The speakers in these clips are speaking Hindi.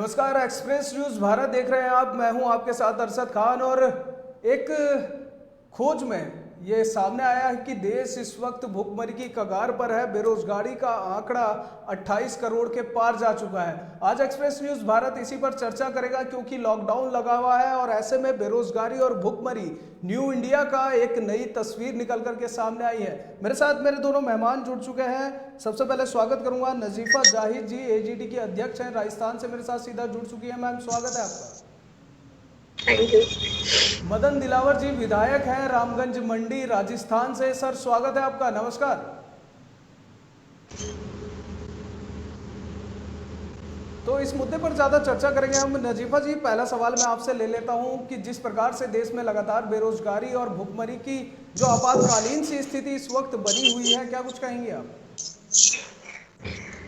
नमस्कार, एक्सप्रेस न्यूज भारत देख रहे हैं आप। मैं हूं आपके साथ अरशद खान। और एक खोज में ये सामने आया है कि देश इस वक्त भुखमरी की कगार पर है। बेरोजगारी का आंकड़ा 28 करोड़ के पार जा चुका है। आज एक्सप्रेस न्यूज भारत इसी पर चर्चा करेगा, क्योंकि लॉकडाउन लगा हुआ है और ऐसे में बेरोजगारी और भुखमरी न्यू इंडिया का एक नई तस्वीर निकल करके सामने आई है। मेरे साथ मेरे दोनों मेहमान जुड़ चुके हैं। सबसे पहले स्वागत करूंगा नजीफा जाहिद जी, एजीडी की अध्यक्ष हैं, राजस्थान से मेरे साथ सीधा जुड़ चुकी है। मैम, स्वागत है आपका। Thank you. मदन दिलावर जी, विधायक हैं, रामगंज मंडी, राजस्थान से। सर, स्वागत है आपका। नमस्कार। तो इस मुद्दे पर ज्यादा चर्चा करेंगे हम। नजीफा जी, पहला सवाल मैं आपसे ले लेता हूं कि जिस प्रकार से देश में लगातार बेरोजगारी और भुखमरी की जो आपातकालीन सी स्थिति इस वक्त बनी हुई है, क्या कुछ कहेंगे आप?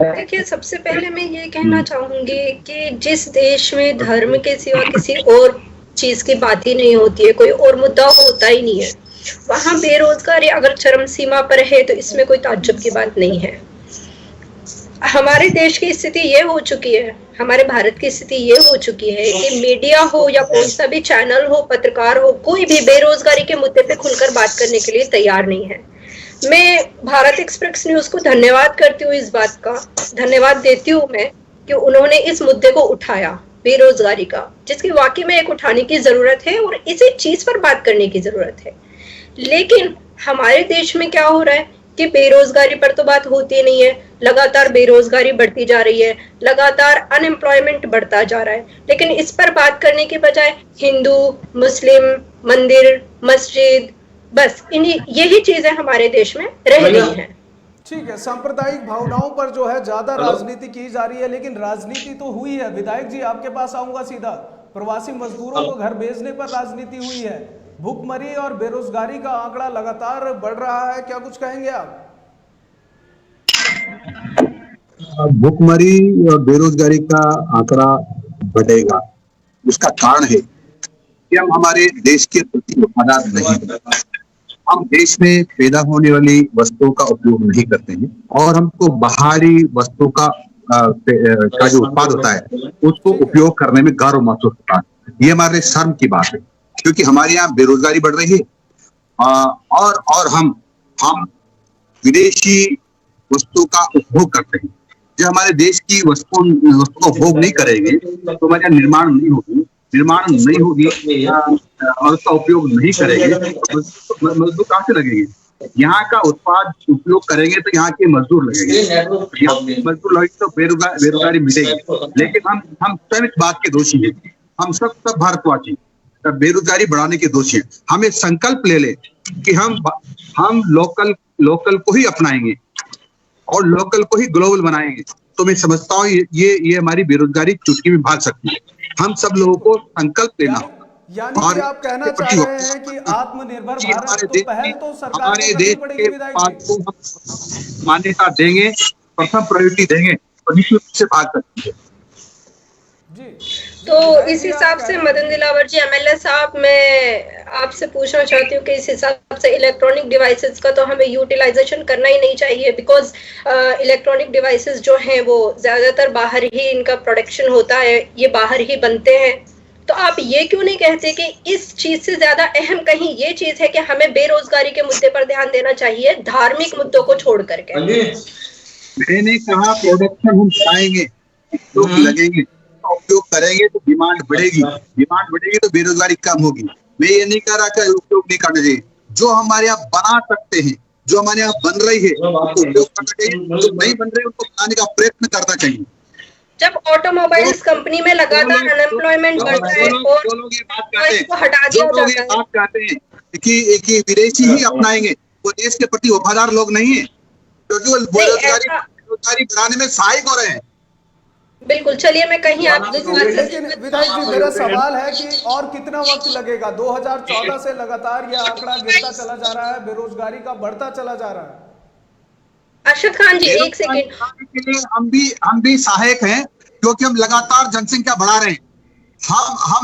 देखिए, सबसे पहले मैं ये कहना चाहूंगी कि जिस देश में धर्म के सिवा किसी और चीज की बात ही नहीं होती है, कोई और मुद्दा होता ही नहीं है, वहां बेरोजगारी अगर चरम सीमा पर है तो इसमें कोई ताज्जुब की बात नहीं है। हमारे देश की स्थिति ये हो चुकी है, हमारे भारत की स्थिति ये हो चुकी है कि मीडिया हो या कोई सा भी चैनल हो, पत्रकार हो, कोई भी बेरोजगारी के मुद्दे पे खुलकर बात करने के लिए तैयार नहीं है। मैं भारत एक्सप्रेस न्यूज को धन्यवाद करती हूँ, इस बात का धन्यवाद देती हूँ मैं कि उन्होंने इस मुद्दे को उठाया, बेरोजगारी का, जिसकी वाकई में एक उठाने की जरूरत है और इसी चीज पर बात करने की जरूरत है। लेकिन हमारे देश में क्या हो रहा है कि बेरोजगारी पर तो बात होती नहीं है, लगातार बेरोजगारी बढ़ती जा रही है, लगातार अनएम्प्लॉयमेंट बढ़ता जा रहा है, लेकिन इस पर बात करने के बजाय हिंदू, मुस्लिम, मंदिर, मस्जिद, बस यही चीजें हमारे देश में रह गई हैं। ठीक है, सांप्रदायिक भावनाओं पर जो है ज्यादा राजनीति की जा रही है, लेकिन राजनीति तो हुई है। विधायक जी, आपके पास आऊंगा सीधा। प्रवासी मजदूरों को घर भेजने पर राजनीति हुई है। भुखमरी और बेरोजगारी का आंकड़ा लगातार बढ़ रहा है, क्या कुछ कहेंगे आप? भुखमरी और बेरोजगारी का आंकड़ा बढ़ेगा। उसका कारण है कि हम हमारे देश के प्रति वफादार नहीं। हम देश में पैदा होने वाली वस्तुओं का उपयोग नहीं करते हैं और हमको बाहरी वस्तुओं का जो उत्पाद होता है उसको उपयोग करने में गर्व महसूस होता है। ये हमारे शर्म की बात है, क्योंकि हमारे यहाँ बेरोजगारी बढ़ रही है और हम विदेशी वस्तु का उपभोग करते हैं। जो हमारे देश की वस्तु को उपभोग नहीं करेंगे तो हमारे निर्माण नहीं होगी और उसका उपयोग नहीं करेंगे तो मजदूर कहाँ से लगेंगे? यहाँ का उत्पाद उपयोग करेंगे तो यहाँ के मजदूर लगेंगे। मजदूर लगेंगे तो बेरोजगारी मिलेगी। लेकिन हम स्वयं इस बात के दोषी हैं। हम सब भारतवासी बेरोजगारी बढ़ाने के दोषी हैं। हम एक संकल्प ले लें कि हम लोकल को ही अपनाएंगे और लोकल को ही ग्लोबल बनाएंगे, तो मैं समझता हूँ ये हमारी बेरोजगारी चुटकी में भाग सकती है। हम सब लोगों को संकल्प लेना यानी कि आप कहना चाह रहे हैं कि आत्मनिर्भर भारत तो पहल तो सरकार को करनी पड़ेगी। विधायक जी, मान्यता देंगे, प्रथम प्रायोरिटी देंगे तो निश्चित रूप से भाग सकती है। तो इस हिसाब से मदन दिलावर जी, एमएलए साहब, मैं आपसे पूछना चाहती हूँ कि इस हिसाब से इलेक्ट्रॉनिक डिवाइसेस का तो हमें यूटिलाइजेशन करना ही नहीं चाहिए, बिकॉज इलेक्ट्रॉनिक डिवाइसेस जो हैं वो ज्यादातर बाहर ही इनका प्रोडक्शन होता है, ये बाहर ही बनते हैं। तो आप ये क्यों नहीं कहते कि इस चीज से ज्यादा अहम कहीं ये चीज है कि हमें बेरोजगारी के मुद्दे पर ध्यान देना चाहिए, धार्मिक मुद्दों को छोड़ करके? मैंने कहा प्रोडक्शन हम पाएंगे, लोग लगेंगे, उपयोग करेंगे तो डिमांड बढ़ेगी तो बेरोजगारी कम होगी। मैं ये नहीं कह रहा कि उपयोग नहीं करना चाहिए। जो हमारे यहाँ बना सकते हैं, जो हमारे यहाँ बन रही है उसको उपयोग करना चाहिए, जो नहीं बन रही है उनको बनाने का प्रयत्न करना चाहिए। जब ऑटोमोबाइल्स कंपनी में लगातार अनएम्प्लॉयमेंट बढ़ता है और इसको हटा दिया जाता है, बात कहते हैं कि विदेशी ही अपनाएंगे, वो देश के प्रति वफादार लोग नहीं है, क्योंकि वो बेरोजगारी बढ़ाने में सहायक हो रहे हैं। बिल्कुल, चलिए मैं कहीं लेकिन विधायक जी, मेरा सवाल है कि और कितना वक्त लगेगा? 2014 से लगातार यह आंकड़ा गिरता चला जा रहा है, बेरोजगारी का बढ़ता चला जा रहा है। अरशद खान जी, एक सेकंड। हम भी सहायक हैं, क्योंकि हम लगातार जनसंख्या बढ़ा रहे हैं।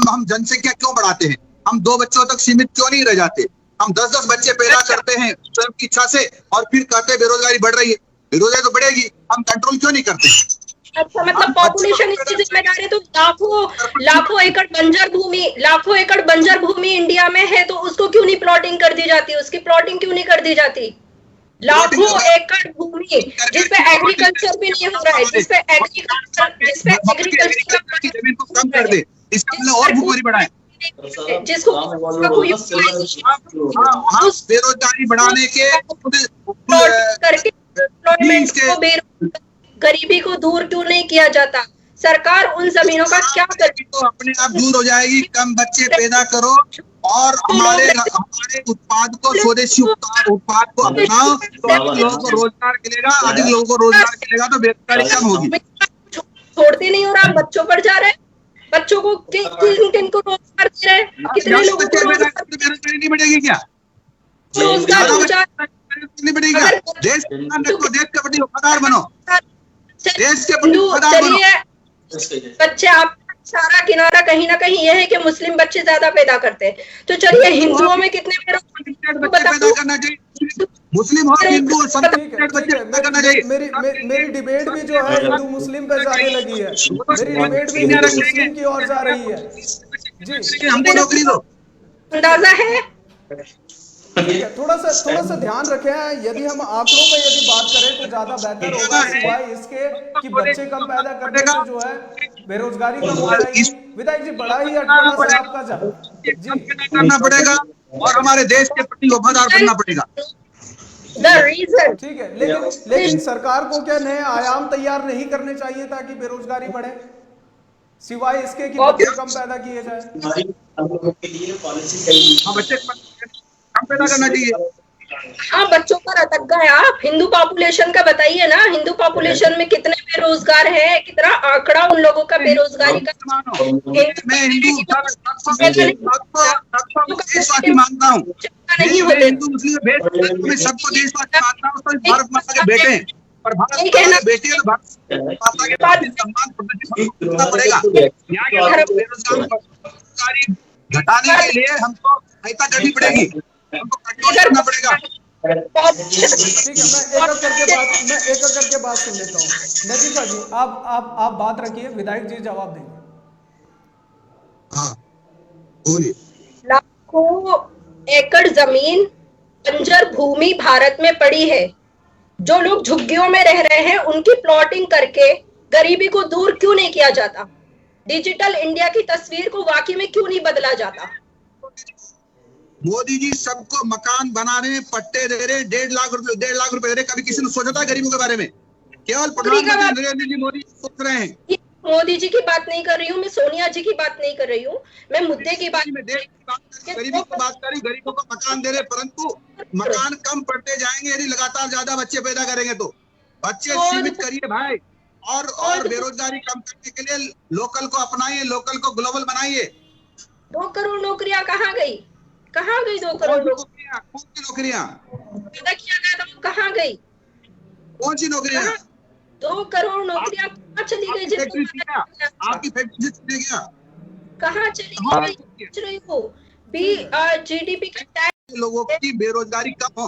हम जनसंख्या क्यों बढ़ाते हैं? हम 2 बच्चों तक सीमित क्यों नहीं रह जाते? हम 10-10 बच्चे पैदा करते हैं स्वयं की इच्छा से और फिर कहते हैं बेरोजगारी बढ़ रही है। बेरोजगारी तो बढ़ेगी, हम कंट्रोल क्यों नहीं करते? अच्छा, मतलब पॉपुलेशन इसकी जिम्मेदार है, तो लाखों एकड़ बंजर भूमि इंडिया में है, तो उसको क्यों नहीं प्लॉटिंग कर दी जाती, उसकी प्लॉटिंग क्यों नहीं कर दी जाती? लाखों एकड़ भूमि जिसपे एग्रीकल्चर भी नहीं हो रहा है, जिसपे एग्रीकल्चर की जमीन को कम कर दे, इसका मतलब और भूखमरी बढ़ाए। जिसको बेरोजगारी बढ़ाने के करके गरीबी को दूर क्यों नहीं किया जाता? सरकार उन जमीनों का क्या करे? तो अपने आप दूर हो जाएगी। कम बच्चे पैदा करो और हमारे उत्पाद को, स्वदेशी उत्पाद को अपनाओ, तो अधिक लोगों को रोजगार मिलेगा, अधिक लोगों को रोजगार मिलेगा तो बेरोजगारी कम होगी। छोड़ते नहीं हो रहा, बच्चों पर जा रहे हैं, बच्चों को किन को रोजगार दे रहे हैं, कितने लोगों को बेरोजगारी नहीं बढ़ेगी क्या? रोजगार नहीं बढ़ेगी क्या? देश के प्रति वफादार बनो, देश के प्रति वफादार बनो। बच्चे, आप सारा किनारा कहीं ना कहीं यह है कि मुस्लिम बच्चे ज्यादा पैदा करते हैं, तो चलिए हिंदुओं में कितने पैदा करना चाहिए, मुस्लिम और हिंदू बच्चे पैदा करना चाहिए। मेरी डिबेट भी जो है हिंदू मुस्लिम पे जाने लगी है, मेरी डिबेट भी हिंदू मुस्लिम की ओर जा रही है। जी, हमको नौकरी दो। अंदाजा है। ठीक है, थोड़ा सा ध्यान रखें, यदि हम आंकड़ों पे यदि बात करें तो ज्यादा बेहतर होगा, सिवाय इसके कि बच्चे कम पैदा करने से जो है बेरोजगारी कम हो जाएगी। विधायक जी, बड़ा ही अटकलें से आपका जा जी करना पड़ेगा और हमारे देश के प्रति वफादार बनना पड़ेगा। ठीक है, लेकिन सरकार को क्या नए आयाम तैयार नहीं करने चाहिए ताकि बेरोजगारी बढ़े, सिवाय इसके कि बच्चे कम पैदा किए जाए? बच्चे कम पैदा करना चाहिए। हाँ, बच्चों पर अटक गए आप। हिंदू पॉपुलेशन का बताइए ना, हिंदू पॉपुलेशन में कितने बेरोजगार है, कितना आंकड़ा उन लोगों का बेरोजगारी का। मैं हिंदू देशवासी मानता हूँ, नहीं होते हिंदू मुस्लिम मैं सबको देशवासी मानता हूँ, तो भारत माता के बेटे हैं, और भारत माता के बेटे हैं तो भारत माता के प्रति सम्मान प्रदर्शित करना पड़ेगा। यहाँ के बेरोजगारी घटाने के लिए हमको सहायता करनी पड़ेगी, हमको कंट्रोल करना पड़ेगा। ठीक है, मैं एक एक करके बात सुन लेता हूँ। नजीफा जी, आप बात रखिए, विधायक जी जवाब देंगे। हाँ, बोलिए। लाखों एकड़ जमीन बंजर भूमि भारत में पड़ी है, जो लोग झुग्गियों में रह रहे हैं उनकी प्लॉटिंग करके गरीबी को दूर क्यों नहीं किया जाता? डिजिटल इंडिया की तस्वीर को वाकई में क्यों नहीं बदला जाता? मोदी जी सबको मकान बनाने में पट्टे दे रहे, 1.5 लाख रुपए दे रहे। कभी किसी ने सोचा था गरीबों के बारे में? केवल प्रधानमंत्री नरेंद्र जी मोदी सोच रहे हैं। मोदी जी की बात नहीं कर रही हूँ मैं, सोनिया जी की बात नहीं कर रही हूँ मैं, मुद्दे की बात, गरीबी की बात कर रही। गरीबों को मकान दे रहे, परंतु मकान कम पड़ते जाएंगे यदि लगातार ज्यादा बच्चे पैदा करेंगे तो। बच्चे सीमित करिए भाई, और बेरोजगारी कम करने के लिए लोकल को अपनाइए, लोकल को ग्लोबल बनाइए। 2 करोड़ नौकरियां कहाँ गई? कहाँ गई 2 करोड़ नौकरियां? कौन सी नौकरियां पैदा किया गया था, वो कहाँ गई? कौन सी नौकरियां? 2 करोड़ नौकरियां कहाँ चली गई? आपकी फैक्ट्री चली गया, कहाँ चली गई? हो जीडीपी का टैक्स, लोगों की बेरोजगारी कम हो।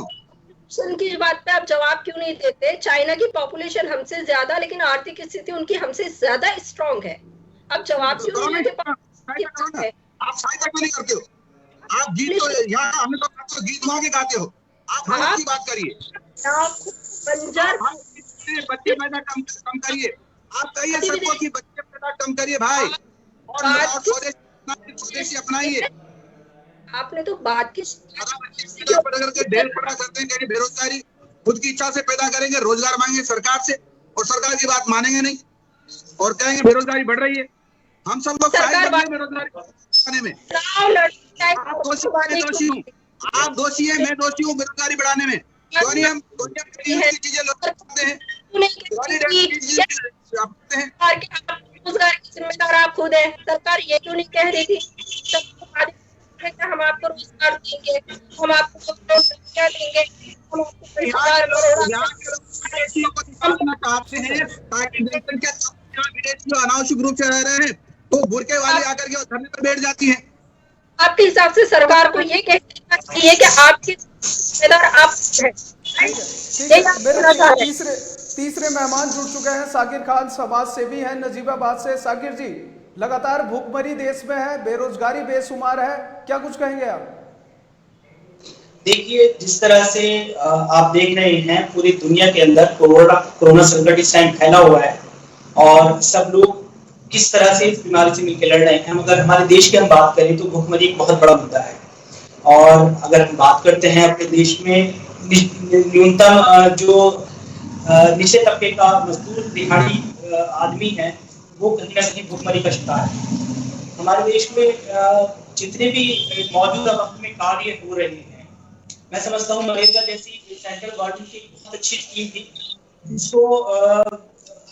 की बात पे आप जवाब क्यों नहीं देते? चाइना की पॉपुलेशन हमसे ज्यादा, लेकिन आर्थिक स्थिति उनकी हमसे ज्यादा स्ट्रॉन्ग है। आप जवाब क्यों नहीं देते? आप सहायता क्यों नहीं करते हो? आप गीत तो यहाँ हमें तो गीत वहाँ के गाते हो, आप भारत की बात करिए। बंजर बच्चे पैदा कम करिए, आप कहिए सबको कि बच्चे पैदा कम करिए भाई, और स्वदेशी अपनाइए। आपने तो बात की पैदा करके ढेर पैदा करते हैं, कहीं बेरोजगारी खुद की इच्छा से पैदा करेंगे, रोजगार मांगेंगे सरकार से, और सरकार की बात मानेंगे नहीं और कहेंगे बेरोजगारी बढ़ रही है। हम सब लोग बेरोजगारी बढ़ाने में। आप दोषी हूँ, आप दोषी है, मैं दोषी हूँ बेरोजगारी बढ़ाने में। क्यों नहीं हम चीजें लोग करते हैं? रोजगार की जिम्मेदार आप खुद है। सरकार ये क्यों नहीं कह रही थी हम आपको रोजगार देंगे, हम आपको देंगे, हम चाहते हैं ताकि विदेशी अनावश्यक रूप से रह रहे हैं तो बुरके वाली आकर के धरने पर बैठ जाती है। आपके हिसाब से सरकार को ये कहना चाहिए कि आपकी जिम्मेदार आप हैं। तीसरे मेहमान जुड़ चुके हैं। साकिर खान समाज सेवी हैं नजीबाबाद से। साकिर जी, लगातार भूखमरी देश में है, बेरोजगारी बेशुमार है, क्या कुछ कहेंगे आप? देखिए, जिस तरह से आप देख रहे हैं पूरी दुनिया के अंदर कोरोना संकट इस टाइम फैला हुआ है और सब लोग किस तरह से इस बीमारी से मिलकर लड़ रहे हैं। मगर हमारे देश की हम बात करें तो भूखमरी एक बहुत बड़ा मुद्दा है। और अगर हम बात करते हैं अपने देश में न्यूनतम जो निचले तबके का मजदूर दिहाड़ी आदमी है वो कहीं ना कहीं भूखमरी का शिकार है। हमारे देश में जितने भी मौजूदा वक्त में कार्य हो रहे हैं, मैं समझता हूँ मनरेगा जैसी सेंट्रल गवर्नमेंट की बहुत अच्छी स्कीम थी जिसको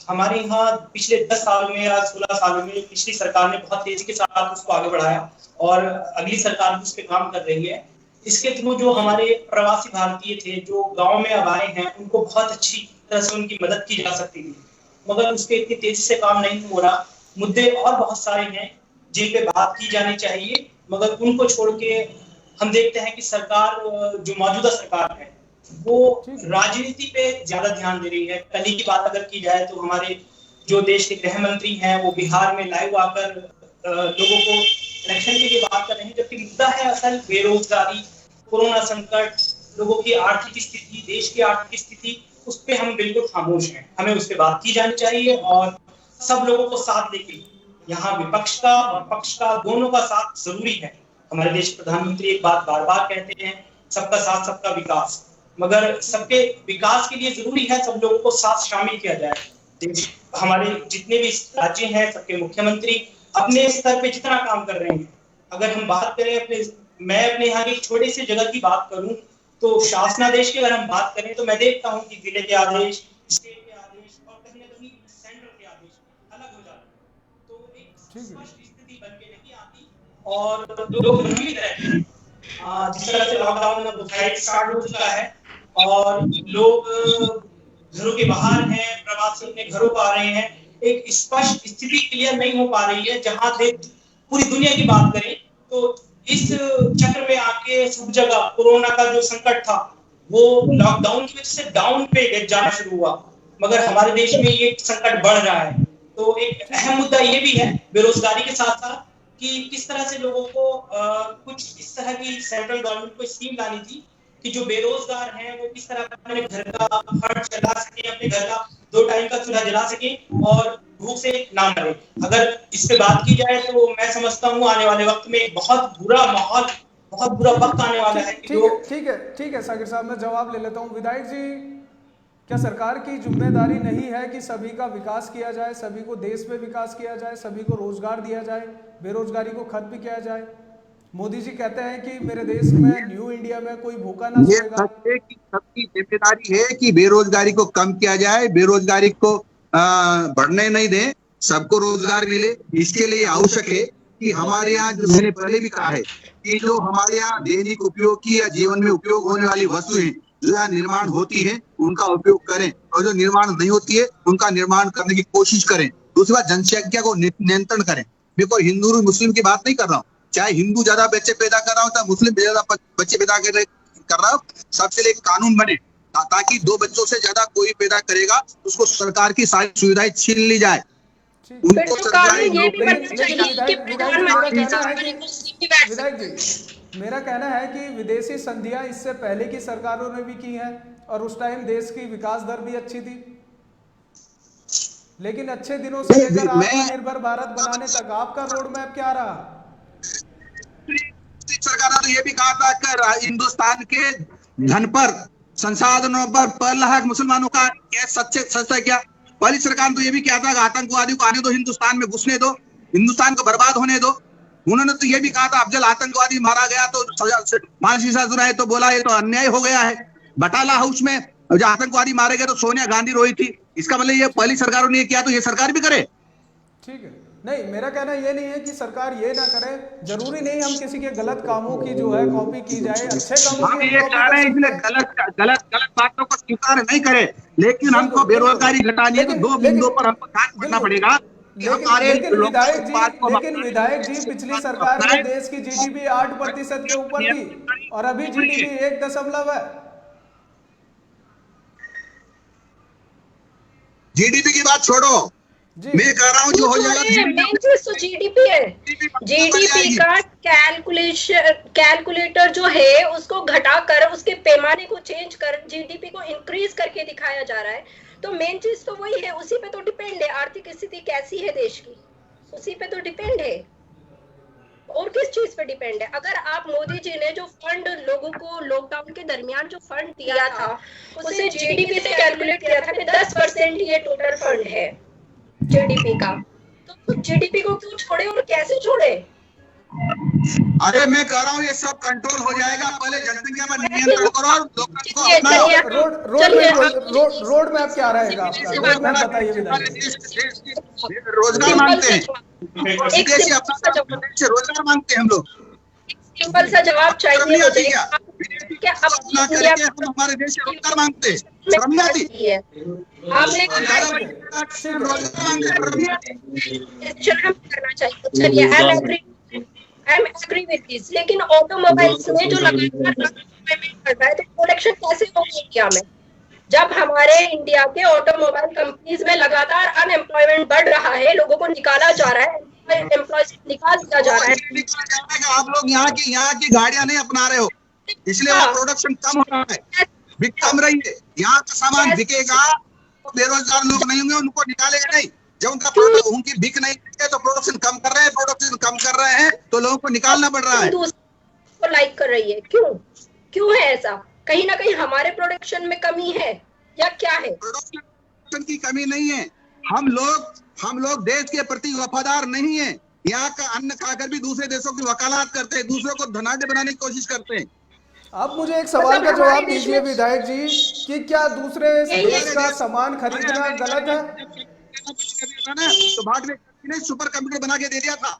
हमारे यहाँ पिछले 10 सालों में या 16 सालों में पिछली सरकार ने बहुत तेजी के साथ उसको आगे बढ़ाया और अगली सरकार भी उस पर काम कर रही है। इसके थ्रू जो हमारे प्रवासी भारतीय थे जो गांव में अब आए हैं उनको बहुत अच्छी तरह से उनकी मदद की जा सकती थी, मगर उस पर इतनी तेजी से काम नहीं हो रहा। मुद्दे और बहुत सारे हैं जिन पे बात की जानी चाहिए, मगर उनको छोड़ के हम देखते हैं कि सरकार जो मौजूदा सरकार है वो राजनीति पे ज्यादा ध्यान दे रही है। कल ही की बात अगर की जाए तो हमारे जो देश के गृह मंत्री हैं वो बिहार में लाइव आकर लोगों को इलेक्शन के लिए बात कर रहे हैं, जबकि मुद्दा है असल बेरोजगारी, कोरोना संकट, लोगों की आर्थिक स्थिति, देश की आर्थिक स्थिति, उस पर हम बिल्कुल खामोश हैं। हमें उस पर बात की जानी चाहिए और सब लोगों को साथ लेके, यहाँ विपक्ष का और पक्ष का दोनों का साथ जरूरी है। हमारे देश के प्रधानमंत्री एक बात बार बार कहते हैं, सबका साथ सबका विकास, मगर सबके विकास के लिए जरूरी है सब लोगों को साथ शामिल किया जाए। हमारे जितने भी राज्य हैं सबके मुख्यमंत्री अपने स्तर पे जितना काम कर रहे हैं, अगर हम बात करें मैं अपने यहाँ की छोटी सी जगह की बात करूं तो शासनादेश की अगर हम बात करें तो मैं देखता हूं कि जिले के आदेश, स्टेट के आदेश और कहीं ना कहीं सेंट्रल के आदेश अलग हो जाते हैं, तो एक स्पष्ट स्थिति बन के नहीं आती और लोग भ्रमित रहते हैं। जिस तरह से लॉकडाउन अब स्टार्ट हो चुका है और लोग घरों के बाहर हैं, प्रवासी अपने घरों को आ रहे हैं, एक स्पष्ट स्थिति क्लियर नहीं हो पा रही है। जहां से पूरी दुनिया की बात करें तो इस चक्र में आके सब जगह कोरोना का जो संकट था वो लॉकडाउन की वजह से डाउन पे जाना शुरू हुआ, मगर हमारे देश में ये संकट बढ़ रहा है। तो एक अहम मुद्दा ये भी है बेरोजगारी के साथ साथ कि किस तरह से लोगों को कुछ इस तरह की सेंट्रल गवर्नमेंट को स्कीम लानी थी कि जो बेरोजगार हैं वो किस तरह अपने घर का खर्च चला सके, अपने घर का 2 टाइम का चूल्हा जला सके और भूख से ना मरे। अगर इस पे बात की जाए तो मैं समझता हूँ आने वाले वक्त में बहुत बुरा माहौल, बहुत बुरा वक्त आने वाला है। ठीक है साकिर साहब, मैं जवाब ले लेता हूँ। विधायक जी, क्या सरकार की जिम्मेदारी नहीं है कि सभी का विकास किया जाए, सभी को देश में विकास किया जाए, सभी को रोजगार दिया जाए, बेरोजगारी को खत्म किया जाए? मोदी जी कहते हैं कि मेरे देश में न्यू इंडिया में कोई भूखा ना सोएगा। ये सबकी जिम्मेदारी है कि बेरोजगारी को कम किया जाए, बेरोजगारी को बढ़ने नहीं दें, सबको रोजगार मिले। इसके लिए आवश्यक है कि हमारे यहाँ, जो मैंने पहले भी कहा है कि जो हमारे यहाँ दैनिक उपयोग की या जीवन में उपयोग होने वाली वस्तुएं जो यहाँ निर्माण होती है उनका उपयोग करें और जो निर्माण नहीं होती है उनका निर्माण करने की कोशिश करें। दूसरी बात, जनसंख्या को नियंत्रण करें। मैं कोई हिंदू और मुस्लिम की बात नहीं कर रहा हूँ, चाहे हिंदू ज्यादा बच्चे पैदा कर रहा हो चाहे मुस्लिम ज्यादा बच्चे पैदा कर रहा हो, सबके लिए कानून बने ताकि 2 बच्चों से ज्यादा कोई पैदा करेगा उसको सरकार की सारी सुविधाएं छीन ली जाए। उनको सरकारी विधायक जी, मेरा कहना है कि विदेशी संधियां इससे पहले की सरकारों ने भी की हैं और उस टाइम देश की विकास दर भी अच्छी थी, लेकिन अच्छे दिनों से लेकर आत्मनिर्भर भारत बनाने तक आपका रोड मैप क्या रहा? सरकार ने ये भी कहा था कि हिंदुस्तान के धन पर, संसाधनों पर 1 लाख मुसलमानों का सच है क्या? पहली सरकार ने तो ये भी किया था कि आतंकवादियों को आने दो, हिंदुस्तान में घुसने दो, हिंदुस्तान को बर्बाद होने दो। उन्होंने तो ये भी कहा था अफजल आतंकवादी मारा गया तो फांसी सजा है, तो बोला ये तो अन्याय हो गया है। बटाला हाउस में जो आतंकवादी मारे गए तो सोनिया गांधी रोई थी। इसका मतलब ये पहली सरकारों ने किया तो ये सरकार भी करे। ठीक है, नहीं, मेरा कहना ये नहीं है कि सरकार ये ना करे, जरूरी नहीं हम किसी के गलत कामों की जो है कॉपी की जाए, अच्छे कामों की ये कह रहे हैं इसलिए गलत बातों को स्वीकार नहीं करे, लेकिन हमको बेरोजगारी घटानी है तो 2 बिंदुओं पर हमको ध्यान करना पड़ेगा। लेकिन विधायक जी, पिछली सरकार में देश की जीडीपी 8% के ऊपर थी और अभी जीडीपी 1 दशमलव है। जीडीपी की बात छोड़ो, जी मैं कह रहा हूँ जो हो जाएगा मेन चीज तो जीडीपी है। जीडीपी का कैलकुलेटर जो है उसको घटाकर उसके पैमाने को चेंज कर जीडीपी को इंक्रीज करके दिखाया जा रहा है। तो मेन चीज तो वही है, उसी पे तो डिपेंड है। आर्थिक स्थिति कैसी है देश की, उसी पे तो डिपेंड है। और किस चीज पे डिपेंड है? अगर आप मोदी जी ने जो फंड लोगों को लॉकडाउन के दरमियान जो फंड दिया था उसे जीडीपी से कैलकुलेट किया था कि 10% ये टोटल फंड है जीडीपी का, तो जीडीपी को क्यों छोड़े और कैसे छोड़े? अरे मैं कह रहा हूँ ये सब कंट्रोल हो जाएगा, पहले जनसंख्या पर नियंत्रण करो और लोगों को अपना रोड मैप क्या रहेगा आपका? रोड मैप बताइए विधायक। रोजगार मांगते हैं, विदेशी अपना से रोजगार मांगते हैं हम लोग। सिंपल सा जवाब चाहिए मुझे क्या अपना करके हम हमारे देश से रोजगार मांगते हैं, शर्म नहीं आती? आपने करना चाहिए। चलिए I am agree with this, लेकिन ऑटोमोबाइल्स में जो लगातार अनएम्प्लॉयमेंट बढ़ रहा है तो प्रोडक्शन कैसे होगा इंडिया में? जब हमारे इंडिया के ऑटोमोबाइल कंपनीज में लगातार अनएम्प्लॉयमेंट बढ़ रहा है, लोगों को निकाला जा रहा है, एम्प्लॉयज निकाल दिया जा रहा है। आप लोग यहाँ की गाड़ियां नहीं अपना रहे हो, इसलिए वहाँ प्रोडक्शन कम हो रहा है, बिक कम रही है। यहाँ का सामान बिकेगा तो बेरोजगार लोग नहीं होंगे, उनको निकालेगा नहीं। जब उनकी बिक नहीं है तो प्रोडक्शन कम कर रहे हैं तो लोगों को निकालना पड़ रहा है। तो लाइक कर रही है, क्यों है ऐसा? कहीं ना कहीं हमारे प्रोडक्शन में कमी है या क्या है? प्रोडक्शन की कमी नहीं है, हम लोग देश के प्रति वफादार नहीं है। यहाँ का अन्न खाकर भी दूसरे देशों की वकालत करते हैं, दूसरों को धनाढ्य बनाने की कोशिश करते हैं। आप मुझे एक सवाल का जवाब दीजिए विधायक जी कि क्या दूसरे देश का सामान खरीदना गलत है? तो बाद में सुपर कंप्यूटर बना के दे दिया था।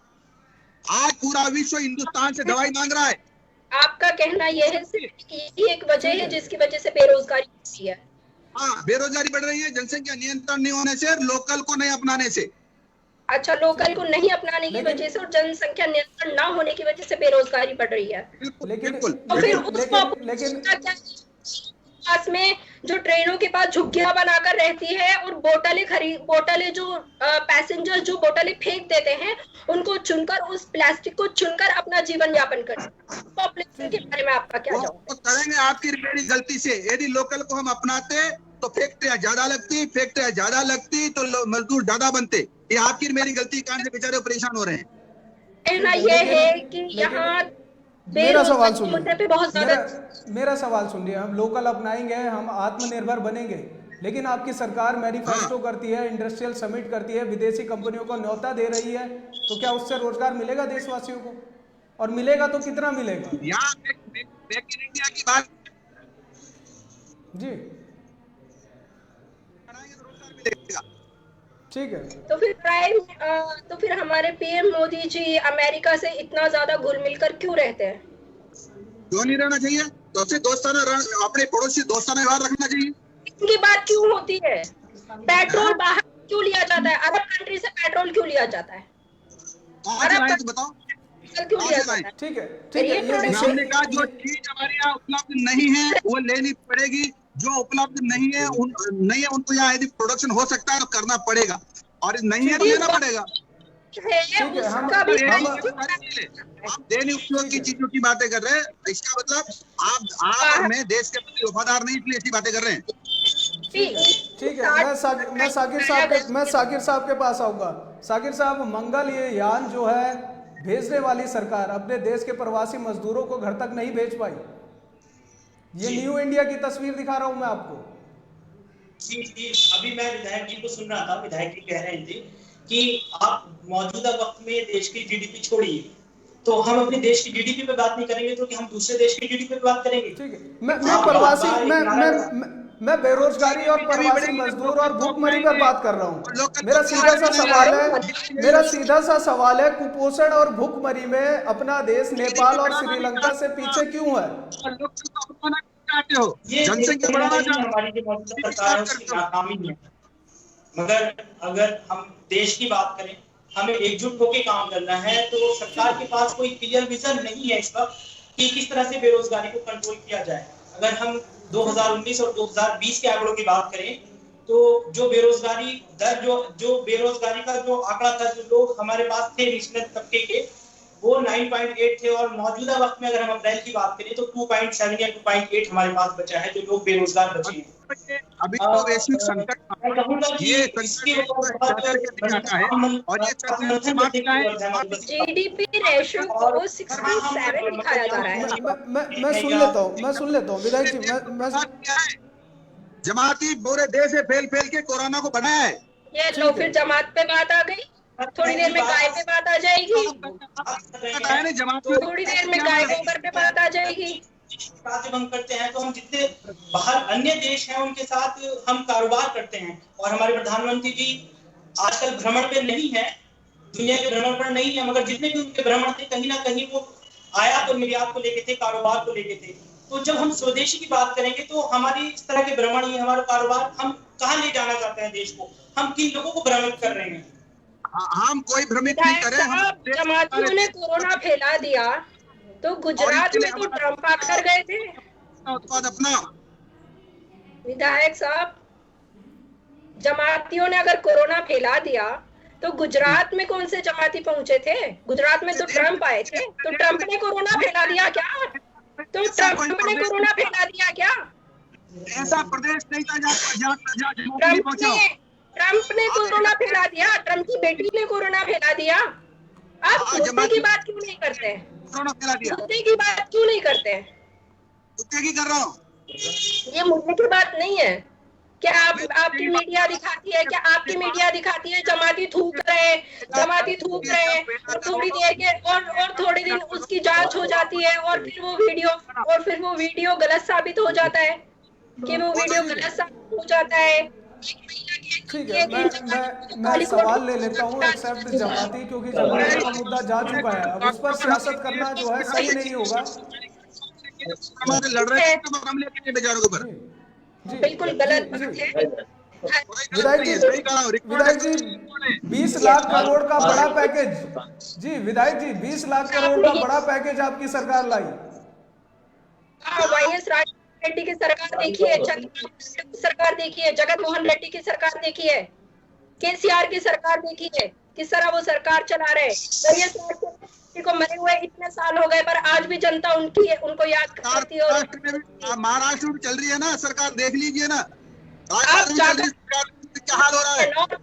आज पूरा विश्व हिंदुस्तान से दवाई मांग रहा है। आपका कहना यह है कि यही एक वजह है जिसकी वजह से बेरोजगारी बढ़ी है? हाँ, बेरोजगारी बढ़ रही है, जनसंख्या नियंत्रण नहीं होने से, लोकल को नहीं अपनाने से। अच्छा, लोकल को नहीं अपनाने की वजह से और जनसंख्या नियंत्रण ना होने की वजह से बेरोजगारी बढ़ रही है। लेकिन तो फिर उसको पास में जो ट्रेनों के पास झुग्गियां बनाकर रहती है और बोतलें जो पैसेंजर जो बोतलें फेंक देते हैं उनको चुनकर, उस प्लास्टिक को चुनकर अपना जीवन यापन करते हैं। पॉपुलेशन के बारे में आपका क्या जवाब? वो करेंगे आपकी मेरी गलती से। यदि लोकल को हम अपनाते तो फैक्ट्रियां ज्यादा लगती तो मजदूर ज्यादा बनते। ये आपकी मेरी गलती के कारण से बेचारे परेशान हो रहे हैं। कहना यह है कि यहाँ मेरा सवाल सुनिए, मेरा सवाल सुनिए। हम लोकल अपनाएंगे, हम आत्मनिर्भर बनेंगे, लेकिन आपकी सरकार मैनिफेस्टो करती है, इंडस्ट्रियल समिट करती है, विदेशी कंपनियों को न्योता दे रही है, तो क्या उससे रोजगार मिलेगा देशवासियों को? और मिलेगा तो कितना मिलेगा? यहाँ मेक इन इंडिया की बात जी मिलेगा। ठीक है, तो फिर हमारे पीएम मोदी जी अमेरिका से इतना ज्यादा घुल मिलकर क्यों रहते हैं? क्यों नहीं रहना चाहिए? तो उससे दोस्ताना, अपने पड़ोसी दोस्ताना व्यवहार रखना चाहिए। इनकी बात क्यों होती है? पेट्रोल बाहर क्यों लिया जाता है? अरब कंट्री से पेट्रोल क्यों लिया जाता है? तो बताओ क्यों लिया जाता है? ठीक है। हमने कहा जो चीज हमारे यहाँ उपलब्ध नहीं है वो लेनी पड़ेगी, जो उपलब्ध नहीं है उनको यहाँ यदि प्रोडक्शन हो सकता है तो करना पड़ेगा, और नहीं है तो लेना पड़ेगा। हम दैनिक उपयोग की चीजों की बातें कर रहे हैं, इसका मतलब आप और मैं देश के प्रति वफादार नहीं, इसलिए ऐसी बातें कर रहे हैं। ठीक है, मैं साकिर साहब के पास आऊंगा। साकिर साहब, मंगल यान जो है भेजने वाली सरकार अपने देश के प्रवासी मजदूरों को घर तक नहीं भेज पाई। ये न्यू इंडिया की तस्वीर दिखा रहा हूं मैं आपको। जी, अभी मैं विधायक जी को सुन रहा था, विधायक जी कह रहे थे कि आप मौजूदा वक्त में देश की जीडीपी छोड़िए, तो हम अपने देश की जीडीपी पे बात नहीं करेंगे तो कि हम दूसरे देश की जीडीपी पे बात करेंगे। ठीक है, मैं बेरोजगारी और प्रवासी मजदूर और भूखमरी पर बात कर रहा हूँ। मेरा सीधा सा सवाल है कुपोषण और भूखमरी में अपना देश नेपाल और श्रीलंका से पीछे क्यों है? ये हमारी जो मौजूदा सरकार है उसकी नाकामी है। मगर अगर हम देश की बात करें, हमें एकजुट होकर काम करना है, तो सरकार के पास कोई क्लियर विजन नहीं है इस वक्त कि किस तरह से बेरोजगारी को कंट्रोल किया जाए। अगर हम 2019 और 2020 के आंकड़ों की बात करें तो जो बेरोजगारी दर जो बेरोजगारी का जो आंकड़ा था, जो लोग हमारे पास थे निचले तबके के, वो 9.8 थे, और मौजूदा वक्त में अगर हम अप्रैल की बात करें तो 2.7 या 2.8 हमारे पास बचा है जो लोग बेरोजगार बचे हैं। अभी तो वैश्विक संकट मैं कहूंगा कि ये इसके संकट ऊपर एक बहुत जाकर के नहीं आता है, और ये संकट मंथन समाप्त करने क्या की है, जरूरत है हमारे बस। जीडीपी रेशो को 67 दिखाया जा रहा है। मैं सुन लेता हूँ विधायक जी, मैं क्या है, जमाती पूरे देश से फैल फैल के कोरोना को बनाया है। ये लो, ठीक है। फिर जमात पे बात आ गई, थोड़ी देर में गाय पे बात आ जाएगी, है ना, जमाती थोड़ी देर में गाय गोबर पे बात आ जाएगी। जब हम करते हैं तो हम जितने बाहर अन्य देश हैं उनके साथ हम कारोबार करते हैं, और हमारे प्रधानमंत्री जी आजकल भ्रमण पे नहीं है, दुनिया के भ्रमण पर नहीं है, मगर जितने भी उनके भ्रमण थे कहीं ना कहीं वो आयात और निर्यात को लेके थे, कारोबार को लेके थे। तो जब हम स्वदेशी की बात करेंगे तो हमारी इस तरह के भ्रमण ही हमारा कारोबार, हम कहाँ ले जाना चाहते हैं देश को, हम किन लोगों को भ्रमित कर रहे हैं। हम कोई भ्रमित नहीं विधायक करें, हम साहब, जमातियों ने कोरोना फैला दिया तो गुजरात में तो ट्रंप आकर गए थे। उत्पाद अपना विधायक साहब, जमातियों ने अगर कोरोना फैला दिया तो गुजरात में कौन से जमाती पहुंचे थे? गुजरात में तो ट्रंप आए थे, तो ट्रंप ने कोरोना फैला दिया क्या? तो ट्रंप ने कोरोना फैला दिया क्या? ऐसा प्रदेश नहीं था जहाँ नहीं ट्रंप पहुंचा। ने ट्रंप ने कोरोना फैला दिया, ट्रंप की बेटी ने कोरोना फैला दिया। आप मुद्दे की बात क्यों नहीं करते हैं? कोरोना फैला दिया, मुद्दे की बात क्यों नहीं करते हैं? कुत्ते की कर रहा हूँ। ये मुद्दे की बात नहीं है। क्या आपकी मीडिया दिखाती है, क्या आपकी मीडिया दिखाती है जमाती थूक रहे हैं, जमाती थूक रहे हैं, और थोड़ी देर के और थोड़ी दिन उसकी जांच हो जाती है, और फिर वो वीडियो गलत साबित हो जाता है, कि वो वीडियो गलत साबित हो जाता है। ठीक है, मैं सवाल ले लेता हूँ, एक्सेप्ट जमाती, क्योंकि जमाती का मुद्दा जा चुका है, अब उस पर सियासत करना जो है सही नहीं होगा। हमारे लड़ रहे थे तो हम लेके बेचारों के ऊपर। जी बिल्कुल गलत जी बात जी है। विधायक जी 20 लाख करोड़ का बड़ा पैकेज, जी विधायक जी 20 लाख करोड़ का बड़ा पैकेज आपकी सरकार लाई। वाईएस राजशेखर रेड्डी की सरकार देखिए, चंद्रबाबू की सरकार देखिए, जगन मोहन रेड्डी की सरकार देखिए, केसीआर की सरकार देखिए, किस तरह वो सरकार चला रहे। वाईएस राजशेखर रेड्डी को मरे हुए इतने साल हो गए, पर आज भी जनता उनको याद करती है। और महाराष्ट्र में चल रही है ना सरकार, देख लीजिए ना आप जाकर क्या हाल हो रहा है। नॉर्थ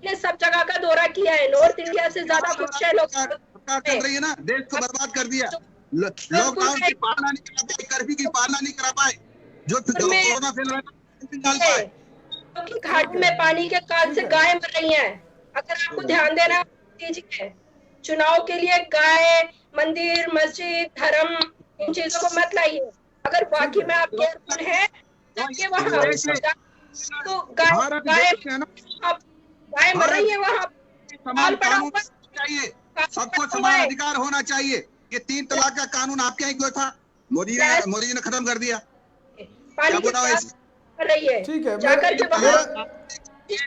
ने सब जगह का दौरा किया है, नॉर्थ इंडिया से ज्यादा खुश है लोग। सरकार चल रही है ना, देश को बर्बाद कर दिया, लॉकडाउन की पालना नहीं करा पाए, कर्फ्यू की पालना नहीं करा पाए, जो कोरोना फैल रहा है डाल पाए। क्योंकि घाटी में पानी के काल से गाय मर रही हैं। अगर आपको ध्यान देना कीजिए, चुनाव के लिए गाय, मंदिर, मस्जिद, धर्म, इन चीजों को मत लाइए। अगर वाकई में आप केयरफुल है जाके वहाँ, तो गाय मर रही है वहाँ, समान कानून चाहिए, सबको समान अधिकार होना चाहिए। ये 3 तलाक का कानून आपके यहाँ क्यों था? मोदी जी ने खत्म कर दिया। पानी कर रही है। ठीक है, जाकर के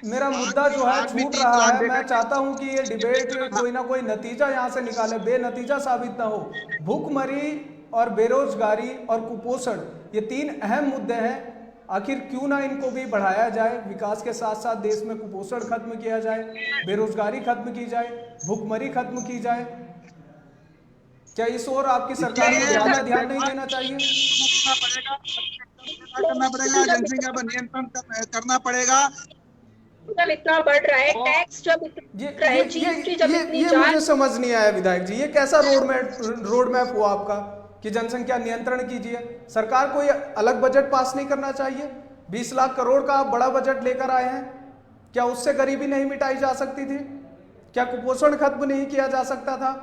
मेरा मुद्दा जो है छूट रहा है। मैं चाहता हूं कि ये डिबेट कोई ना कोई नतीजा यहां से निकाले, बेनतीजा साबित ना हो। भूखमरी और बेरोजगारी और कुपोषण, ये 3 अहम मुद्दे हैं। आखिर क्यों ना इनको भी बढ़ाया जाए, विकास के साथ साथ देश में कुपोषण खत्म किया जाए, बेरोजगारी खत्म की जाए, भूखमरी खत्म की जाए। क्या इस ओर आपकी सरकार को ध्यान नहीं देना चाहिए? करना पड़ेगा, जनसंख्या पर नियंत्रण करना पड़ेगा। जब इतना बढ़ रहा है, टैक्स जब इतना है, जीएसटी जब इतनी ये मुझे समझ नहीं आया विधायक जी, ये कैसा रोड मैप हुआ आपका कि जनसंख्या नियंत्रण कीजिए? सरकार को ये अलग बजट पास नहीं करना चाहिए? 20 लाख करोड़ का आप बड़ा बजट लेकर आए हैं, क्या उससे गरीबी नहीं मिटाई जा सकती थी? क्या कुपोषण खत्म नहीं किया जा सकता था?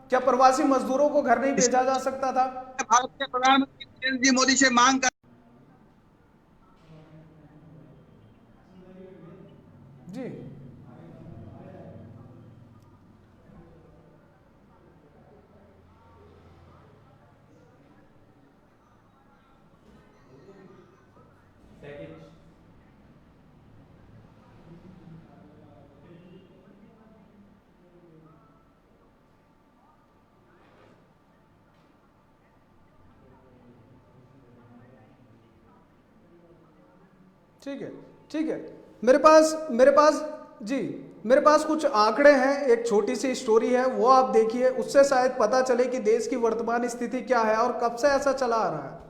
क्या प्रवासी मजदूरों को घर नहीं भेजा जा सकता था? भारत के प्रधानमंत्री नरेंद्र मोदी से मांग कर जी ठीक है, ठीक है, मेरे पास कुछ आंकड़े हैं, एक छोटी सी स्टोरी है, वो आप देखिए, उससे शायद पता चले कि देश की वर्तमान स्थिति क्या है और कब से ऐसा चला आ रहा है।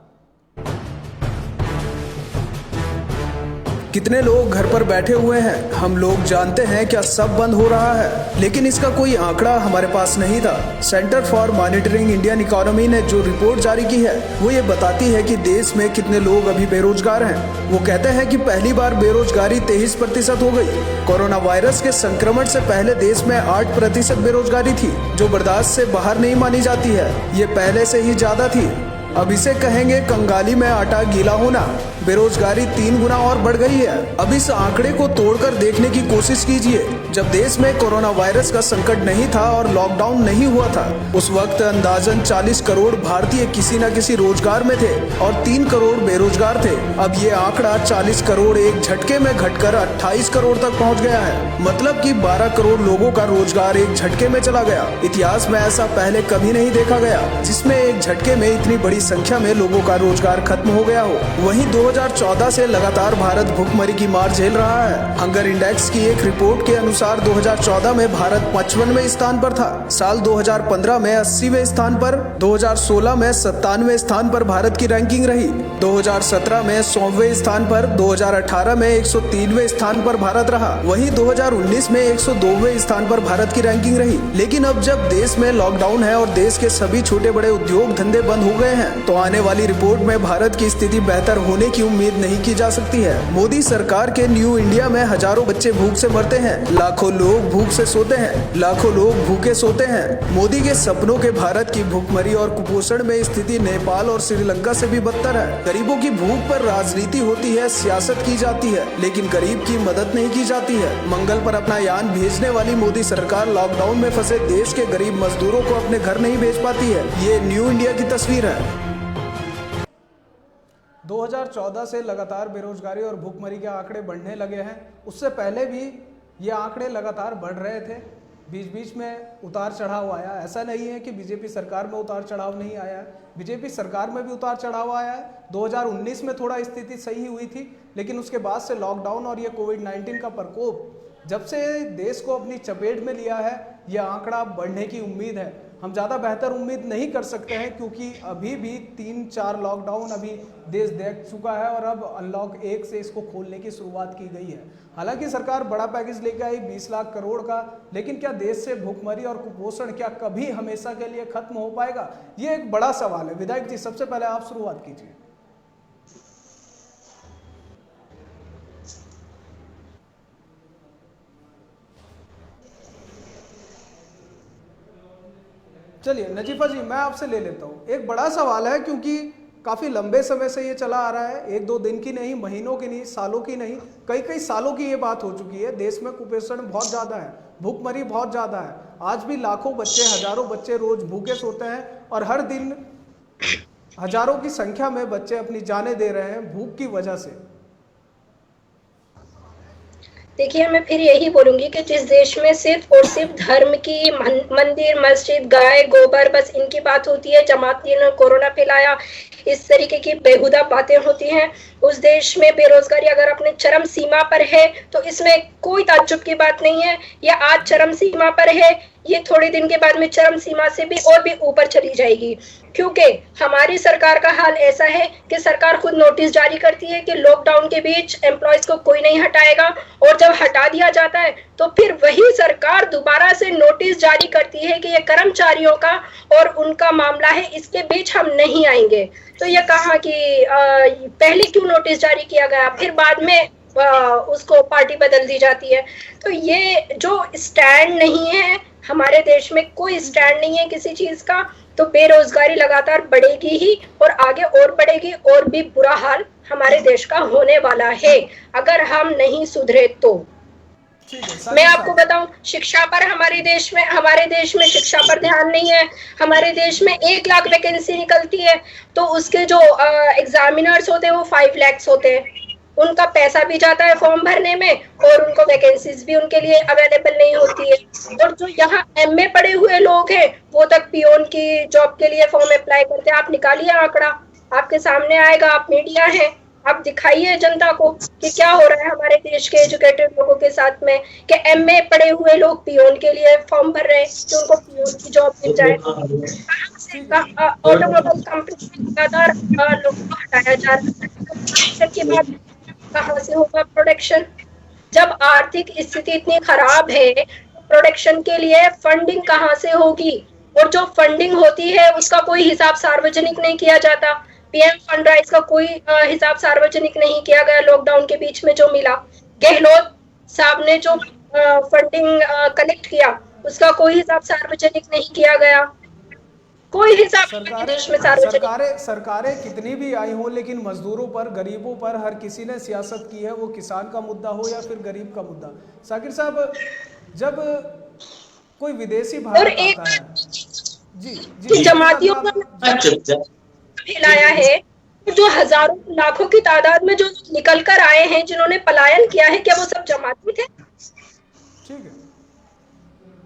कितने लोग घर पर बैठे हुए हैं, हम लोग जानते हैं क्या सब बंद हो रहा है, लेकिन इसका कोई आंकड़ा हमारे पास नहीं था। Centre for monitoring Indian economy ने जो रिपोर्ट जारी की है वो ये बताती है कि देश में कितने लोग अभी बेरोजगार हैं। वो कहते हैं कि पहली बार बेरोजगारी 23% हो गई। कोरोना वायरस के संक्रमण से पहले देश में 8% बेरोजगारी थी, जो बर्दाश्त से बाहर नहीं मानी जाती है। ये पहले से ही ज्यादा थी। अब इसे कहेंगे कंगाली में आटा गीला होना। बेरोजगारी 3 गुना और बढ़ गई है। अब इस आंकड़े को तोड़कर देखने की कोशिश कीजिए। जब देश में कोरोना वायरस का संकट नहीं था और लॉकडाउन नहीं हुआ था, उस वक्त अंदाजन 40 करोड़ भारतीय किसी न किसी रोजगार में थे और 3 करोड़ बेरोजगार थे। अब ये आंकड़ा 40 करोड़ एक झटके में घटकर 28 करोड़ तक पहुंच गया है। मतलब कि 12 करोड़ लोगों का रोजगार एक झटके में चला गया। इतिहास में ऐसा पहले कभी नहीं देखा गया, जिसमें एक झटके में इतनी बड़ी संख्या में लोगों का रोजगार खत्म हो गया हो। वहीं 2014 से लगातार भारत भुखमरी की मार झेल रहा है। हंगर इंडेक्स की एक रिपोर्ट के अनुसार 2014 में भारत 55वें स्थान पर था, साल 2015 में 80वें स्थान पर, 2016 में 97वें स्थान पर भारत की रैंकिंग रही, 2017 में 100वें स्थान पर, 2018 में 103वें स्थान पर भारत रहा। वहीं 2019 में 102वें स्थान पर भारत की रैंकिंग रही। लेकिन अब जब देश में लॉकडाउन है और देश के सभी छोटे बड़े उद्योग धंधे बंद हो गए हैं, तो आने वाली रिपोर्ट में भारत की स्थिति बेहतर होने की उम्मीद नहीं की जा सकती है। मोदी सरकार के न्यू इंडिया में हजारों बच्चे भूख से मरते हैं, लाखों लोग भूख से सोते हैं, लाखों लोग भूखे सोते हैं। मोदी के सपनों के भारत की भूखमरी और कुपोषण में स्थिति नेपाल और श्रीलंका से भी बदतर है। गरीबों की भूख पर राजनीति होती है, सियासत की जाती है, लेकिन गरीब की मदद नहीं की जाती है। मंगल पर अपना यान भेजने वाली मोदी सरकार लॉकडाउन में फंसे देश के गरीब मजदूरों को अपने घर नहीं भेज पाती है। ये न्यू इंडिया की तस्वीर है। 2014 से लगातार बेरोजगारी और भूखमरी के आंकड़े बढ़ने लगे हैं। उससे पहले भी ये आंकड़े लगातार बढ़ रहे थे। बीच बीच में उतार चढ़ाव आया। ऐसा नहीं है कि बीजेपी सरकार में उतार चढ़ाव नहीं आया है, बीजेपी सरकार में भी उतार चढ़ाव आया है। 2019 में थोड़ा स्थिति सही हुई थी, लेकिन उसके बाद से लॉकडाउन और ये कोविड-19 का प्रकोप जब से देश को अपनी चपेट में लिया है, ये आंकड़ा बढ़ने की उम्मीद है। हम ज़्यादा बेहतर उम्मीद नहीं कर सकते हैं, क्योंकि अभी भी 3-4 लॉकडाउन अभी देश देख चुका है और अब अनलॉक 1 से इसको खोलने की शुरुआत की गई है। हालांकि सरकार बड़ा पैकेज लेकर आई 20 लाख करोड़ का, लेकिन क्या देश से भूखमरी और कुपोषण क्या कभी हमेशा के लिए खत्म हो पाएगा? ये एक बड़ा सवाल है। विधायक जी, सबसे पहले आप शुरुआत कीजिए। चलिए नजीफा जी, मैं आपसे ले लेता हूँ। एक बड़ा सवाल है, क्योंकि काफ़ी लंबे समय से ये चला आ रहा है, 1-2 दिन की नहीं, महीनों की नहीं, सालों की नहीं, कई सालों की ये बात हो चुकी है। देश में कुपोषण बहुत ज़्यादा है, भूखमरी बहुत ज़्यादा है। आज भी लाखों बच्चे, हजारों बच्चे रोज भूखे सोते हैं और हर दिन हजारों की संख्या में बच्चे अपनी जानें दे रहे हैं भूख की वजह से। देखिए, मैं फिर यही बोलूंगी कि जिस देश में सिर्फ और सिर्फ धर्म की, मंदिर, मस्जिद, गाय, गोबर, बस इनकी बात होती है, जमाती ने कोरोना फैलाया, इस तरीके की बेहुदा बातें होती हैं, उस देश में बेरोजगारी अगर अपने चरम सीमा पर है तो इसमें कोई ताज्जुब की बात नहीं है। ये आज चरम सीमा पर है, ये थोड़े दिन के बाद में चरम सीमा से भी और भी ऊपर चली जाएगी, क्योंकि हमारी सरकार का हाल ऐसा है कि सरकार खुद नोटिस जारी करती है कि लॉकडाउन के बीच एम्प्लॉयज को कोई नहीं हटाएगा, और जब हटा दिया जाता है तो फिर वही सरकार दोबारा से नोटिस जारी करती है कि ये कर्मचारियों का और उनका मामला है, इसके बीच हम नहीं आएंगे। तो ये कहा कि पहले क्यों नोटिस जारी किया गया, फिर बाद में उसको पार्टी बदल दी जाती है। तो ये जो स्टैंड नहीं है, हमारे देश में कोई स्टैंड नहीं है किसी चीज का, तो बेरोजगारी लगातार बढ़ेगी ही और आगे और बढ़ेगी, और भी बुरा हाल हमारे देश का होने वाला है अगर हम नहीं सुधरे तो। मैं आपको बताऊं, शिक्षा पर हमारे देश में शिक्षा पर ध्यान नहीं है। हमारे देश में 1 लाख वैकेंसी निकलती है, तो उसके जो एग्जामिनर्स होते हैं वो 5 लाख होते हैं। उनका पैसा भी जाता है फॉर्म भरने में और उनको वैकेंसीज भी उनके लिए अवेलेबल नहीं होती है। और जो यहाँ MA पढ़े हुए लोग हैं वो तक पियोन की जॉब के लिए फॉर्म अप्लाई करते हैं। आप निकालिए आंकड़ा, आपके सामने आएगा, आप मीडिया हैं, आप दिखाइए जनता को कि क्या हो रहा है हमारे देश के एजुकेटेड लोगों के साथ में, कि एमए पढ़े हुए लोग पियोन के लिए फॉर्म भर रहे हैं कि उनको पियोन की जॉब मिल जाए। ऑटोमोबाइल कंपनी में लगातार लोगों को हटाया जा रहा है, प्रोडक्शन की बात कहाँ से होगा प्रोडक्शन? जब आर्थिक स्थिति इतनी खराब है तो प्रोडक्शन के लिए फंडिंग कहाँ से होगी? और जो फंडिंग होती है उसका कोई हिसाब सार्वजनिक नहीं किया जाता। पीएम फंड राइज का कोई हिसाब सार्वजनिक नहीं किया गया लॉकडाउन के बीच में जो मिला। गहलोत साहब ने जो फंडिंग कलेक्ट किया उसका कोई हिसाब सार्वजनिक नहीं किया गया। कोई हिसाब देश में सार्वजनिक सरकारें कितनी भी आई हो, लेकिन मजदूरों पर, गरीबों पर हर किसी ने सियासत की है, वो किसान का मुद्दा हो या फिर गरीब का मुद्दा। साकिर साहब, जब कोई विदेशी भारत आता है, जी जी, जमातियों को फैलाया है, जो हजारों लाखों की तादाद में जो निकल कर आए हैं, जिन्होंने पलायन किया है, क्या वो सब जमाती थे? ठीक है,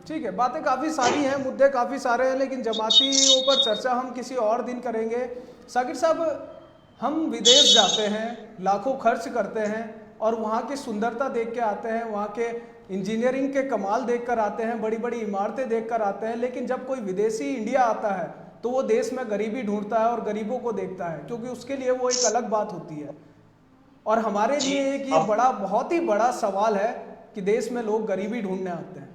ठीक है, बातें काफ़ी सारी हैं, मुद्दे काफ़ी सारे हैं, लेकिन जमातियों पर चर्चा हम किसी और दिन करेंगे। साकिर साहब, हम विदेश जाते हैं, लाखों खर्च करते हैं और वहाँ की सुंदरता देख के आते हैं, वहाँ के इंजीनियरिंग के कमाल देख कर आते हैं, बड़ी बड़ी इमारतें देख कर आते हैं, लेकिन जब कोई विदेशी इंडिया आता है तो वो देश में गरीबी ढूंढता है और गरीबों को देखता है, क्योंकि उसके लिए वो एक अलग बात होती है। और हमारे लिए एक ये बहुत ही बड़ा सवाल है कि देश में लोग गरीबी ढूंढने आते हैं।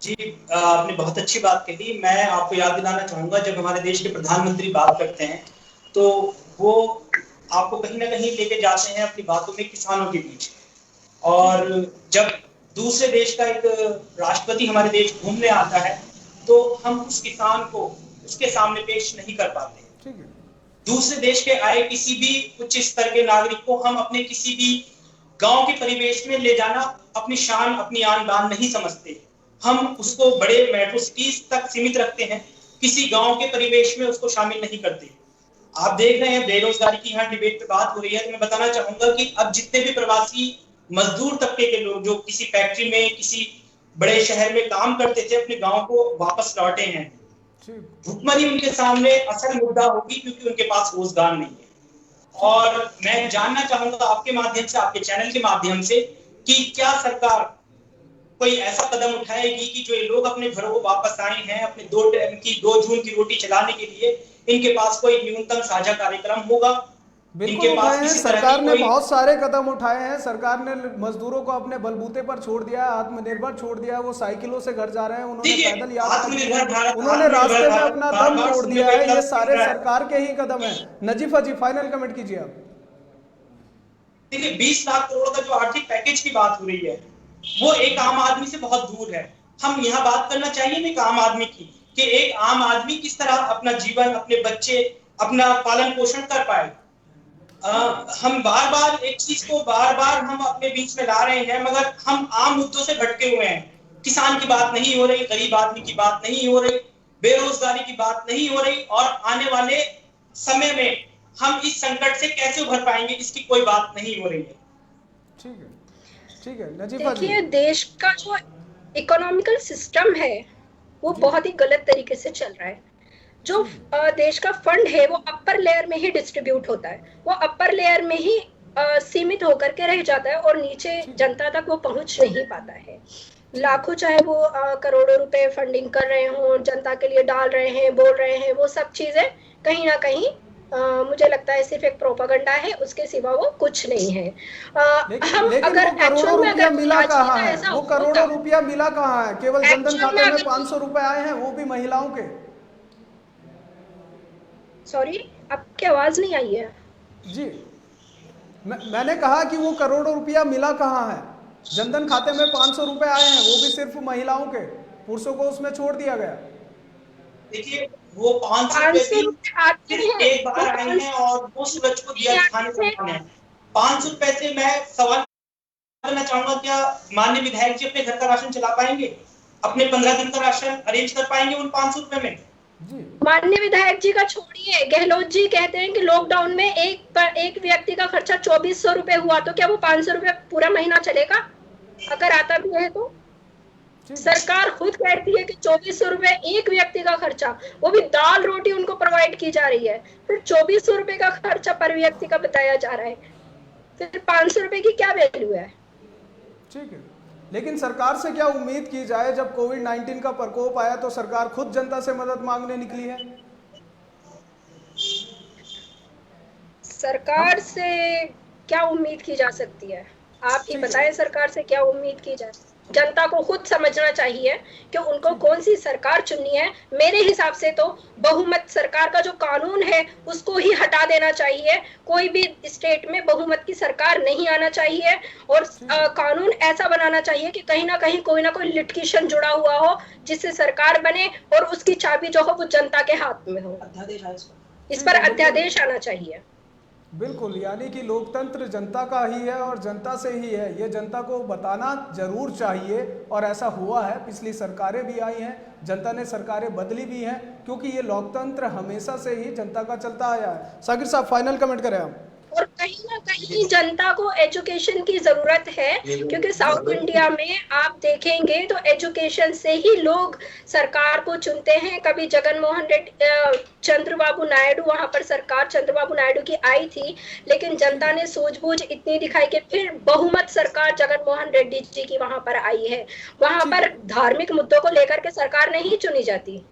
जी, आपने बहुत अच्छी बात कही। मैं आपको याद दिलाना चाहूंगा, जब हमारे देश के प्रधानमंत्री बात करते हैं तो वो आपको कहीं ना कहीं लेके जाते हैं अपनी बातों में किसानों के बीच। और जब दूसरे देश का एक राष्ट्रपति हमारे देश घूमने आता है तो हम उस किसान को उसके सामने पेश नहीं कर पाते। ठीक है। दूसरे देश के आए किसी भी उच्च स्तर के नागरिक को हम अपने किसी भी गांव के परिवेश में ले जाना अपनी शान, अपनी आन बान नहीं समझते। हम उसको बड़े मेट्रो सिटीज तक सीमित रखते हैं, किसी गांव के परिवेश में उसको शामिल नहीं करते। आप देख रहे हैं बेरोजगारी की यहाँ डिबेट पे बात हो रही है, तो मैं बताना चाहूंगा कि अब जितने भी प्रवासी मजदूर तबके के लोग जो किसी फैक्ट्री में, किसी बड़े शहर में काम करते थे, अपने गांव को वापस लौटे हैं। भुखमरी उनके सामने असल मुद्दा होगी, क्योंकि उनके पास रोजगार नहीं है। और मैं जानना चाहूंगा आपके माध्यम से, आपके चैनल के माध्यम से, कि क्या सरकार कोई ऐसा कदम उठाएगी कि जो ये लोग अपने घरों को वापस आए हैं, अपने 2 जून की रोटी चलाने के लिए, इनके पास कोई न्यूनतम साझा कार्यक्रम होगा? बिल्कुल उठाए हैं, सरकार ने बहुत सारे कदम उठाए हैं। सरकार ने मजदूरों को अपने बलबूते पर छोड़ दिया है, आत्मनिर्भर छोड़ दिया है, वो साइकिलों से घर जा रहे हैं, उन्होंने पैदल यात्रा, उन्होंने रास्ते में अपना दम तोड़ दिया है। ये सारे सरकार के ही कदम है। नजीफा जी, फाइनल कमेंट कीजिए आप। देखिए, 20 लाख करोड़ का जो आर्थिक पैकेज की बात हो रही है वो एक आम आदमी से बहुत दूर है। हम यहाँ बात करना चाहिए एक आम आदमी की, कि एक आम आदमी किस तरह अपना जीवन, अपने बच्चे, अपना पालन पोषण कर पाए। हम बार बार एक चीज को बार बार हम अपने बीच में ला रहे हैं, मगर हम आम मुद्दों से भटके हुए हैं। किसान की बात नहीं हो रही, गरीब आदमी की बात नहीं हो रही, बेरोजगारी की बात नहीं हो रही, और आने वाले समय में हम इस संकट से कैसे उभर पाएंगे, इसकी कोई बात नहीं हो रही है। ठीक है, ठीक है नजीफा जी। देखिए, देश का जो इकोनॉमिकल सिस्टम है वो बहुत ही गलत तरीके से चल रहा है। जो देश का फंड है वो अपर लेयर में ही डिस्ट्रीब्यूट होता है, वो अपर लेयर में ही सीमित होकर के रह जाता है और नीचे जनता तक वो पहुंच नहीं पाता है। लाखों, चाहे वो करोड़ों रुपए फंडिंग कर रहे हों, जनता के लिए डाल रहे हैं, बोल रहे हैं, वो सब चीजें कहीं ना कहीं मुझे लगता है सिर्फ एक प्रोपेगेंडा है, उसके सिवा वो कुछ नहीं है। लेकिन अगर करोड़ों रुपया मिला कहाँ है? वो करोड़ों रुपया मिला कहाँ है? केवल जनधन खाते में 500 रुपए आए हैं, वो भी महिलाओं के। सॉरी, आपकी आवाज नहीं आई है जी। मैंने कहा कि वो करोड़ों रुपया मिला कहाँ है? जनधन खाते में 500 रुपए आए हैं, वो भी सिर्फ महिलाओं के, पुरुषों को उसमें छोड़ दिया गया। देखिए, वो 500 रुपए एक बार आए हैं और वो सूरज को दिया खाने का काम है। 500 रुपए से मैं सवाल करना चाहूंगा, क्या माननीय विधायक जी अपने घर का राशन चला पाएंगे? अपने 15 दिन का राशन अरेंज कर पाएंगे उन 500 रुपए में? माननीय विधायक जी का छोड़िए, गहलोत जी कहते हैं कि लॉकडाउन में एक व्यक्ति का खर्चा 2400 रुपए हुआ, तो क्या वो 500 रुपए पूरा महीना चलेगा अगर आता भी है तो? सरकार खुद कहती है कि 2400 रुपए एक व्यक्ति का खर्चा, वो भी दाल रोटी उनको प्रोवाइड की जा रही है, फिर 2400 रुपए का खर्चा पर व्यक्ति का बताया जा रहा है, फिर 500 रुपए की क्या वैल्यू है? ठीक है, लेकिन सरकार से क्या उम्मीद की जाए? जब कोविड-19 का प्रकोप आया तो सरकार खुद जनता से मदद मांगने निकली है। सरकार से क्या उम्मीद की जा सकती है? आप ही बताएं, सरकार से क्या उम्मीद की जाए? जनता को खुद समझना चाहिए कि उनको कौन सी सरकार चुननी है। मेरे हिसाब से तो बहुमत सरकार का जो कानून है उसको ही हटा देना चाहिए। कोई भी स्टेट में बहुमत की सरकार नहीं आना चाहिए और कानून ऐसा बनाना चाहिए कि कहीं ना कहीं कोई ना कोई लिटिगेशन जुड़ा हुआ हो जिससे सरकार बने और उसकी चाबी जो हो वो जनता के हाथ में हो। इस पर अध्यादेश आना चाहिए। बिल्कुल, यानी कि लोकतंत्र जनता का ही है और जनता से ही है, ये जनता को बताना जरूर चाहिए। और ऐसा हुआ है, पिछली सरकारें भी आई हैं, जनता ने सरकारें बदली भी हैं, क्योंकि ये लोकतंत्र हमेशा से ही जनता का चलता आया है। साकिर साहब, फाइनल कमेंट करें आप। और कहीं ना कहीं जनता को एजुकेशन की जरूरत है, क्योंकि साउथ इंडिया में आप देखेंगे तो एजुकेशन से ही लोग सरकार को चुनते हैं। कभी जगनमोहन रेड्डी, चंद्रबाबू नायडू, वहां पर सरकार चंद्रबाबू नायडू की आई थी, लेकिन जनता ने सूझबूझ इतनी दिखाई कि फिर बहुमत सरकार जगनमोहन रेड्डी जी की वहां पर आई है। वहां पर धार्मिक मुद्दों को लेकर के सरकार नहीं चुनी जाती।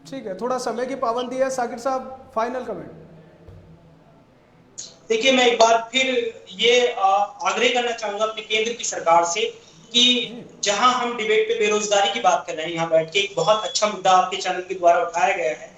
ठीक है, थोड़ा समय की पाबंदी है। साकिर साहब, फाइनल कमेंट। देखिए, मैं एक बार फिर ये आग्रह करना चाहूंगा अपने केंद्र की सरकार से कि जहां हम डिबेट पे बेरोजगारी की बात कर रहे हैं, यहाँ बैठ के एक बहुत अच्छा मुद्दा आपके चैनल के द्वारा उठाया गया है।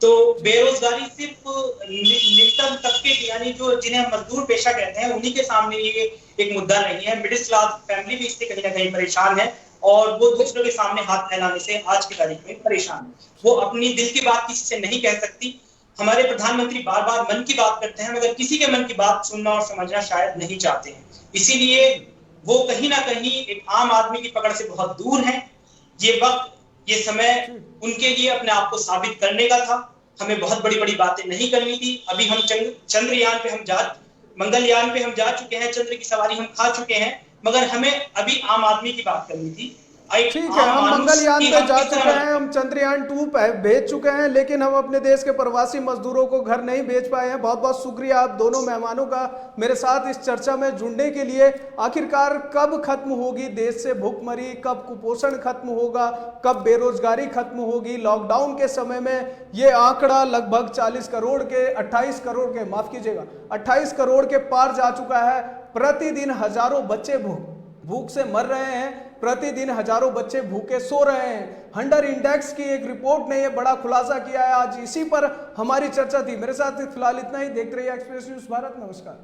तो बेरोजगारी सिर्फ निम्नतम तबके की, यानी जो जिन्हें हम मजदूर पेशा कहते हैं, उन्हीं के सामने ये एक मुद्दा नहीं है। मिडिल क्लास फैमिली भी इससे कहीं ना कहीं परेशान है और वो दूसरों के सामने हाथ फैलाने से आज की तारीख में परेशान है। वो अपनी दिल की बात किसी से नहीं कह सकती। हमारे प्रधानमंत्री बार बार मन की बात करते हैं, मगर किसी के मन की बात सुनना और समझना शायद नहीं चाहते हैं। इसीलिए वो कहीं ना कहीं एक आम आदमी की पकड़ से बहुत दूर हैं। ये वक्त, ये समय उनके लिए अपने आप को साबित करने का था। हमें बहुत बड़ी बड़ी बातें नहीं करनी थी। अभी हम चंद्रयान पे मंगलयान पे हम जा चुके हैं, चंद्र की सवारी हम खा चुके हैं, मगर हमें अभी आम आदमी की बात करनी थी। ठीक है, हम मंगलयान पे जा चुके हैं, हम चंद्रयान 2 भेज चुके हैं, लेकिन हम अपने देश के प्रवासी मजदूरों को घर नहीं भेज पाए हैं। बहुत बहुत शुक्रिया आप दोनों मेहमानों का मेरे साथ इस चर्चा में जुड़ने के लिए। आखिरकार कब खत्म होगी देश से भूखमरी, कब कुपोषण खत्म होगा, कब बेरोजगारी खत्म होगी? लॉकडाउन के समय में ये आंकड़ा लगभग 40 करोड़ के 28 करोड़ के, माफ कीजिएगा, 28 करोड़ के पार जा चुका है। प्रतिदिन हजारों बच्चे भूख से मर रहे हैं, प्रतिदिन हजारों बच्चे भूखे सो रहे हैं। हंटर इंडेक्स की एक रिपोर्ट ने यह बड़ा खुलासा किया है। आज इसी पर हमारी चर्चा थी। मेरे साथ फिलहाल इतना ही। देखते रहिए एक्सप्रेस न्यूज़ भारत। नमस्कार।